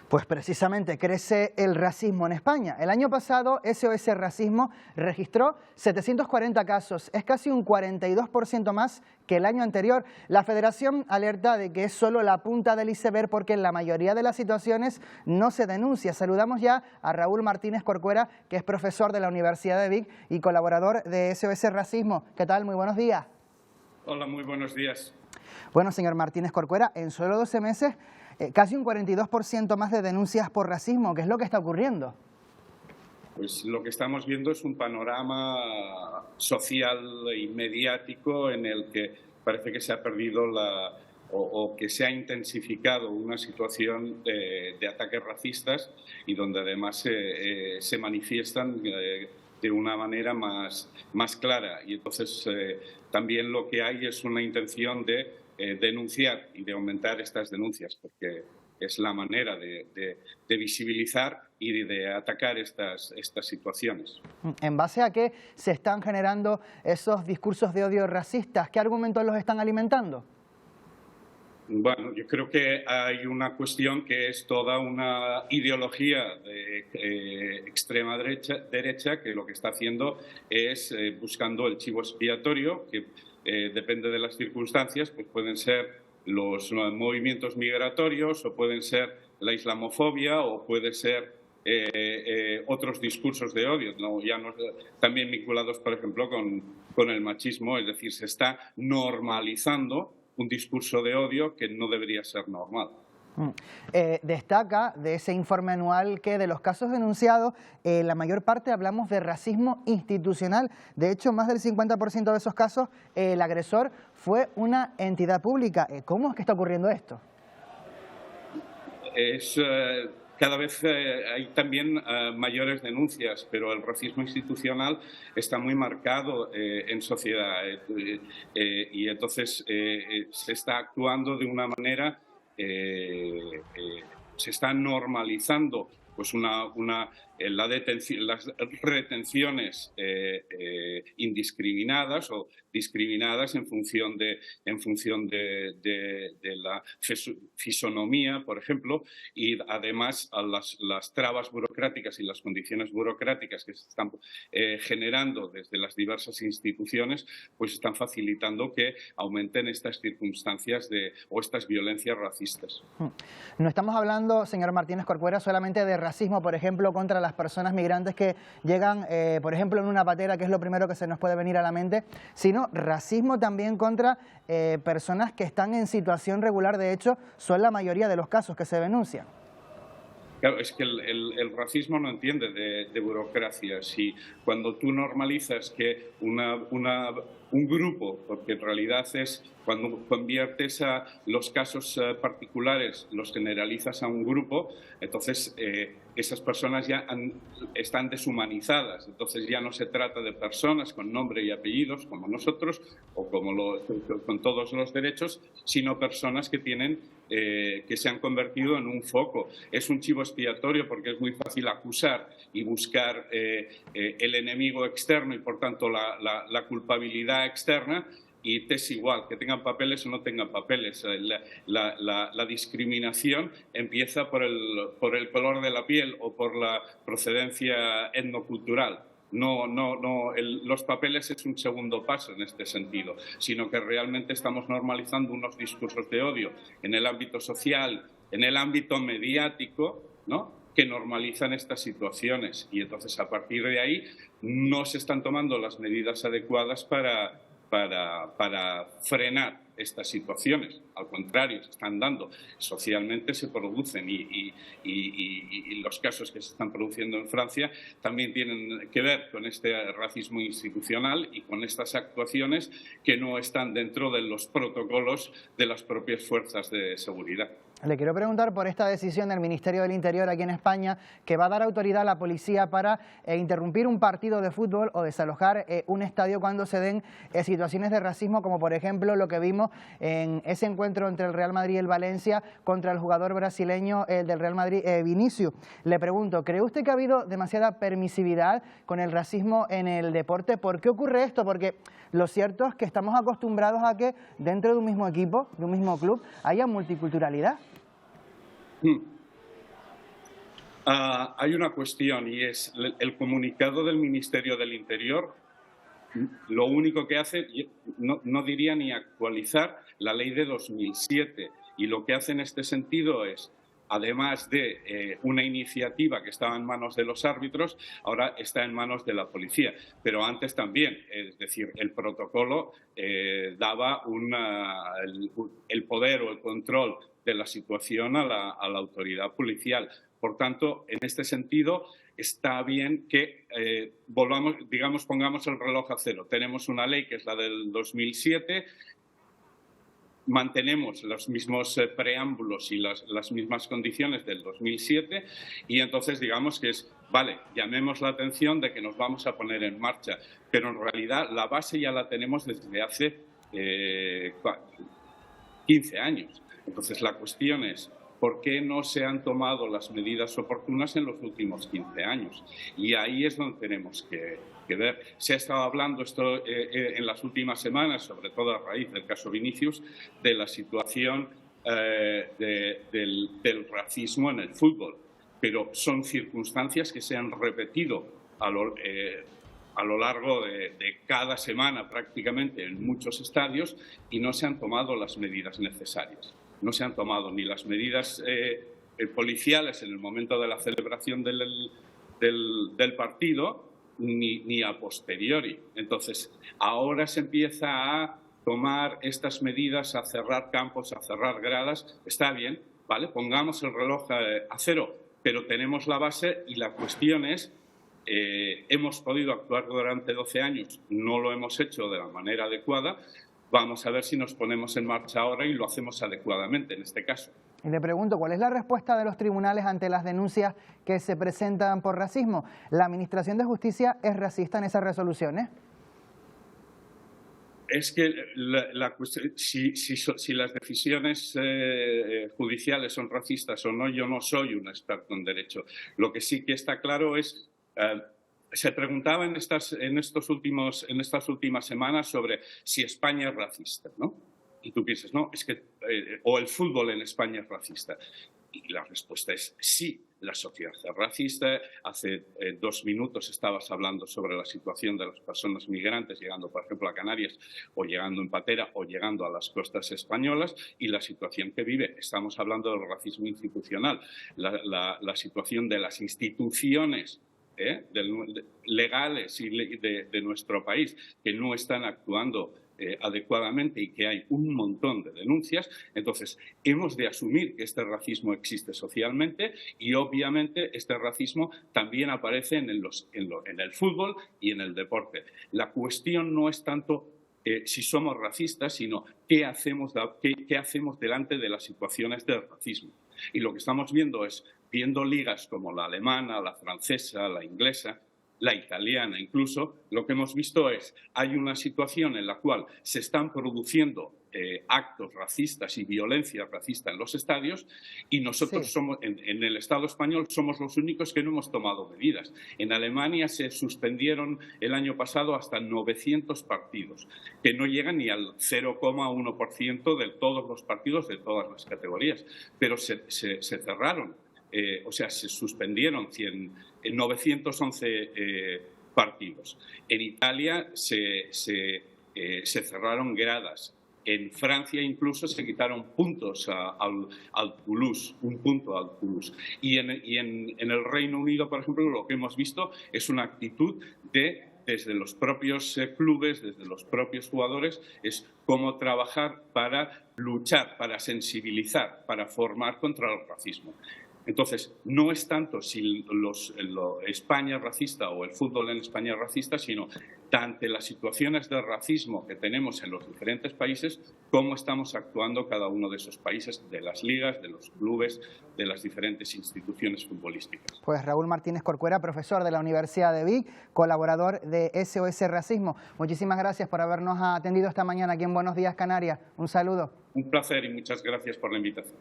Pues precisamente crece el racismo en España. El año pasado SOS Racismo registró 740 casos, es casi un 42% más que el año anterior. La Federación alerta de que es solo la punta del iceberg porque en la mayoría de las situaciones no se denuncia. Saludamos ya a Raúl Martínez Corcuera, que es profesor de la Universidad de Vic y colaborador de SOS Racismo. ¿Qué tal? Muy buenos días. Hola, muy buenos días. Bueno, señor Martínez Corcuera, en solo 12 meses casi un 42% más de denuncias por racismo. ¿Qué es lo que está ocurriendo? Pues lo que estamos viendo es un panorama social y mediático en el que parece que se ha perdido o que se ha intensificado una situación de ataques racistas y donde además se manifiestan de una manera más clara. Y entonces también lo que hay es una intención de denunciar y de aumentar estas denuncias, porque es la manera de visibilizar y de atacar estas situaciones. ¿En base a qué se están generando esos discursos de odio racistas? ¿Qué argumentos los están alimentando? Bueno, yo creo que hay una cuestión que es toda una ideología de extrema derecha que lo que está haciendo es buscando el chivo expiatorio, que depende de las circunstancias, pues pueden ser los movimientos migratorios o pueden ser la islamofobia o puede ser otros discursos de odio, también vinculados, por ejemplo, con el machismo, es decir, se está normalizando un discurso de odio que no debería ser normal. Destaca de ese informe anual que de los casos denunciados, la mayor parte hablamos de racismo institucional. De hecho, más del 50% de esos casos, el agresor fue una entidad pública. ¿Cómo es que está ocurriendo esto? Cada vez hay también mayores denuncias, pero el racismo institucional está muy marcado en sociedad y entonces se está actuando de una manera, se está normalizando pues las retenciones indiscriminadas o discriminadas en función de la fisonomía, por ejemplo, y además a las trabas burocráticas y las condiciones burocráticas que se están generando desde las diversas instituciones, pues están facilitando que aumenten estas circunstancias o estas violencias racistas. No estamos hablando, señor Martínez Corcuera, solamente de racismo, por ejemplo, contra las personas migrantes que llegan, por ejemplo, en una patera, que es lo primero que se nos puede venir a la mente, sino racismo también contra personas que están en situación regular. De hecho, son la mayoría de los casos que se denuncian. Claro, es que el racismo no entiende de burocracia. Si cuando tú normalizas que un grupo, porque en realidad es cuando conviertes a los casos particulares, los generalizas a un grupo, entonces esas personas ya están deshumanizadas. Entonces ya no se trata de personas con nombre y apellidos como nosotros o con todos los derechos, sino personas que que se han convertido en un foco. Es un chivo expiatorio porque es muy fácil acusar y buscar el enemigo externo y por tanto la culpabilidad externa, y te es igual que tengan papeles o no tengan papeles. La discriminación empieza por el color de la piel o por la procedencia etnocultural. Los papeles es un segundo paso en este sentido, sino que realmente estamos normalizando unos discursos de odio en el ámbito social, en el ámbito mediático, ¿no?, que normalizan estas situaciones, y entonces a partir de ahí no se están tomando las medidas adecuadas para frenar estas situaciones. Al contrario, se están dando, socialmente se producen y los casos que se están produciendo en Francia también tienen que ver con este racismo institucional y con estas actuaciones que no están dentro de los protocolos de las propias fuerzas de seguridad. Le quiero preguntar por esta decisión del Ministerio del Interior aquí en España, que va a dar autoridad a la policía para interrumpir un partido de fútbol o desalojar un estadio cuando se den situaciones de racismo, como por ejemplo lo que vimos en ese encuentro entre el Real Madrid y el Valencia contra el jugador brasileño del Real Madrid, Vinicius. Le pregunto, ¿cree usted que ha habido demasiada permisividad con el racismo en el deporte? ¿Por qué ocurre esto? Porque lo cierto es que estamos acostumbrados a que dentro de un mismo equipo, de un mismo club, haya multiculturalidad. Hay una cuestión y es el comunicado del Ministerio del Interior. Lo único que hace, no diría ni actualizar la ley de 2007, y lo que hace en este sentido es, además de una iniciativa que estaba en manos de los árbitros, ahora está en manos de la policía. Pero antes también, es decir, el protocolo daba el poder o el control de la situación a la autoridad policial. Por tanto, en este sentido, está bien que pongamos el reloj a cero. Tenemos una ley que es la del 2007, mantenemos los mismos preámbulos y las mismas condiciones del 2007 y entonces digamos que vale, llamemos la atención de que nos vamos a poner en marcha, pero en realidad la base ya la tenemos desde hace 15 años. Entonces la cuestión es, ¿por qué no se han tomado las medidas oportunas en los últimos 15 años? Y ahí es donde tenemos que ver. Se ha estado hablando en las últimas semanas, sobre todo a raíz del caso Vinicius, de la situación del racismo en el fútbol. Pero son circunstancias que se han repetido a lo largo de cada semana prácticamente en muchos estadios y no se han tomado las medidas necesarias. No se han tomado ni las medidas policiales en el momento de la celebración del partido, ni a posteriori. Entonces, ahora se empieza a tomar estas medidas, a cerrar campos, a cerrar gradas. Está bien, ¿vale? Pongamos el reloj a cero, pero tenemos la base y la cuestión es, hemos podido actuar durante 12 años, no lo hemos hecho de la manera adecuada. Vamos a ver si nos ponemos en marcha ahora y lo hacemos adecuadamente en este caso. Y le pregunto, ¿cuál es la respuesta de los tribunales ante las denuncias que se presentan por racismo? ¿La Administración de Justicia es racista en esas resoluciones? Es que si las decisiones judiciales son racistas o no, yo no soy un experto en derecho. Lo que sí que está claro es... se preguntaba en estas últimas semanas sobre si España es racista, ¿no? Y tú piensas, no, es que o el fútbol en España es racista. Y la respuesta es sí, la sociedad es racista. Hace 2 minutos estabas hablando sobre la situación de las personas migrantes llegando, por ejemplo, a Canarias, o llegando en patera, o llegando a las costas españolas, y la situación que vive. Estamos hablando del racismo institucional, la situación de las instituciones legales y de nuestro país que no están actuando adecuadamente y que hay un montón de denuncias. Entonces, hemos de asumir que este racismo existe socialmente y obviamente este racismo también aparece en el fútbol y en el deporte. La cuestión no es tanto si somos racistas, sino qué hacemos delante de las situaciones del racismo. Y lo que estamos viendo es, viendo ligas como la alemana, la francesa, la inglesa, la italiana incluso, lo que hemos visto es, hay una situación en la cual se están produciendo actos racistas y violencia racista en los estadios y nosotros somos, en el Estado español somos los únicos que no hemos tomado medidas. En Alemania se suspendieron el año pasado hasta 900 partidos, que no llegan ni al 0,1% de todos los partidos de todas las categorías, pero se cerraron. O sea, se suspendieron 911 partidos. En Italia se cerraron gradas. En Francia incluso se quitaron puntos al Toulouse, un punto al Toulouse. Y en el Reino Unido, por ejemplo, lo que hemos visto es una actitud desde los propios clubes, desde los propios jugadores, es cómo trabajar para luchar, para sensibilizar, para formar contra el racismo. Entonces, no es tanto si España es racista o el fútbol en España es racista, sino ante las situaciones de racismo que tenemos en los diferentes países, cómo estamos actuando cada uno de esos países, de las ligas, de los clubes, de las diferentes instituciones futbolísticas. Pues Raúl Martínez Corcuera, profesor de la Universidad de Vic, colaborador de SOS Racismo. Muchísimas gracias por habernos atendido esta mañana aquí en Buenos Días Canarias. Un saludo. Un placer y muchas gracias por la invitación.